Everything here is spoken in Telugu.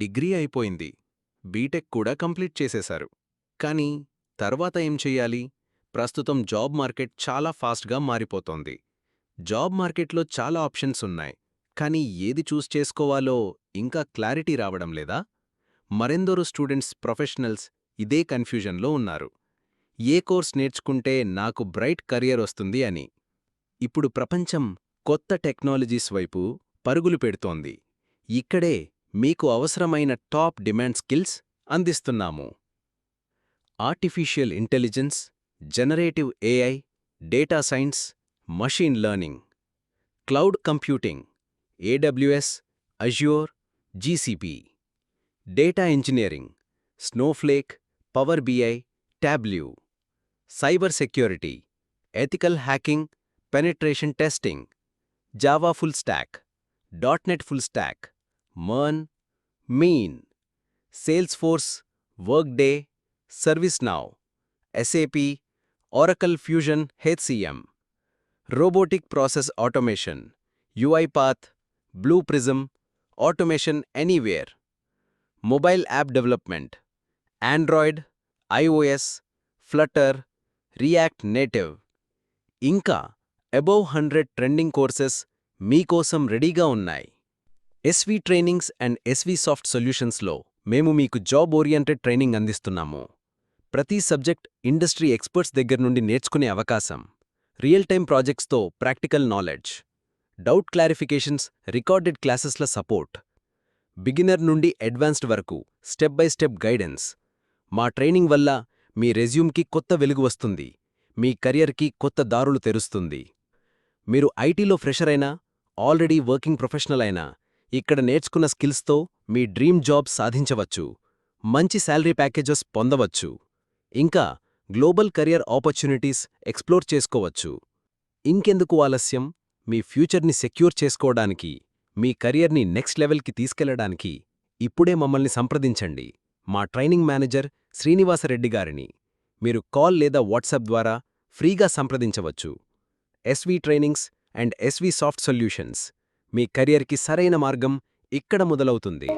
డిగ్రీ అయిపోయింది. బీటెక్ కూడా కంప్లీట్ చేసేశారు. కానీ తర్వాత ఏం చెయ్యాలి? ప్రస్తుతం జాబ్ మార్కెట్ చాలా ఫాస్ట్గా మారిపోతోంది. జాబ్ మార్కెట్లో చాలా ఆప్షన్స్ ఉన్నాయి. కానీ ఏది చూస్ చేసుకోవాలో ఇంకా క్లారిటీ రావడం లేదా? మరెందరో స్టూడెంట్స్, ప్రొఫెషనల్స్ ఇదే కన్ఫ్యూజన్లో ఉన్నారు. ఏ కోర్స్ నేర్చుకుంటే నాకు బ్రైట్ కెరియర్ వస్తుంది అని. ఇప్పుడు ప్రపంచం కొత్త టెక్నాలజీస్ వైపు పరుగులు పెడుతోంది. ఇక్కడే మీకు అవసరమైన టాప్ డిమాండ్ స్కిల్స్ అందిస్తున్నాము. Artificial intelligence, generative AI, data science, machine learning, cloud computing, AWS, Azure, GCP, data engineering, Snowflake, Power BI, Tableau, cyber security, ethical hacking, penetration testing, Java full stack, .NET full stack, MERN, MEAN, Salesforce, Workday, ServiceNow, SAP, Oracle Fusion HCM, robotic process automation, UiPath, Blue Prism, Automation Anywhere, mobile app development, Android, iOS, Flutter, React Native. ఇంకా అబౌవ్ 100 ట్రెండింగ్ కోర్సెస్ మీకోసం రెడీగా ఉన్నాయి. SV trainings and SV soft సొల్యూషన్స్లో మేము మీకు జాబ్ ఓరియంటెడ్ ట్రైనింగ్ అందిస్తున్నాము. ప్రతి సబ్జెక్ట్ ఇండస్ట్రీ ఎక్స్పర్ట్స్ దగ్గర నుండి నేర్చుకునే అవకాశం, రియల్ టైమ్ ప్రాజెక్ట్స్తో practical knowledge, doubt clarifications, recorded క్లాసెస్ల సపోర్ట్, బిగినర్ నుండి అడ్వాన్స్డ్ వరకు స్టెప్ బై స్టెప్ గైడెన్స్. మా ట్రైనింగ్ వల్ల మీ రెజ్యూమ్కి కొత్త వెలుగు వస్తుంది, మీ కెరియర్కి కొత్త దారులు తెరుస్తుంది. మీరు ఐటీలో ఫ్రెషర్ అయినా, ఆల్రెడీ వర్కింగ్ ప్రొఫెషనల్ అయినా, ఇక్కడ నేర్చుకున్న స్కిల్స్తో మీ డ్రీమ్ జాబ్ సాధించవచ్చు, మంచి శాలరీ ప్యాకేజెస్ పొందవచ్చు, ఇంకా గ్లోబల్ కెరియర్ ఆపర్చునిటీస్ ఎక్స్ప్లోర్ చేసుకోవచ్చు. ఇంకెందుకు ఆలస్యం? మీ ఫ్యూచర్ని సెక్యూర్ చేసుకోవడానికి, మీ కెరియర్ని నెక్స్ట్ లెవెల్కి తీసుకెళ్లడానికి ఇప్పుడే మమ్మల్ని సంప్రదించండి. మా ట్రైనింగ్ మేనేజర్ శ్రీనివాసరెడ్డి గారిని మీరు కాల్ లేదా వాట్సాప్ ద్వారా ఫ్రీగా సంప్రదించవచ్చు. SV trainings and SV soft solutions, మీ కెరియర్కి సరైన మార్గం ఇక్కడ మొదలవుతుంది.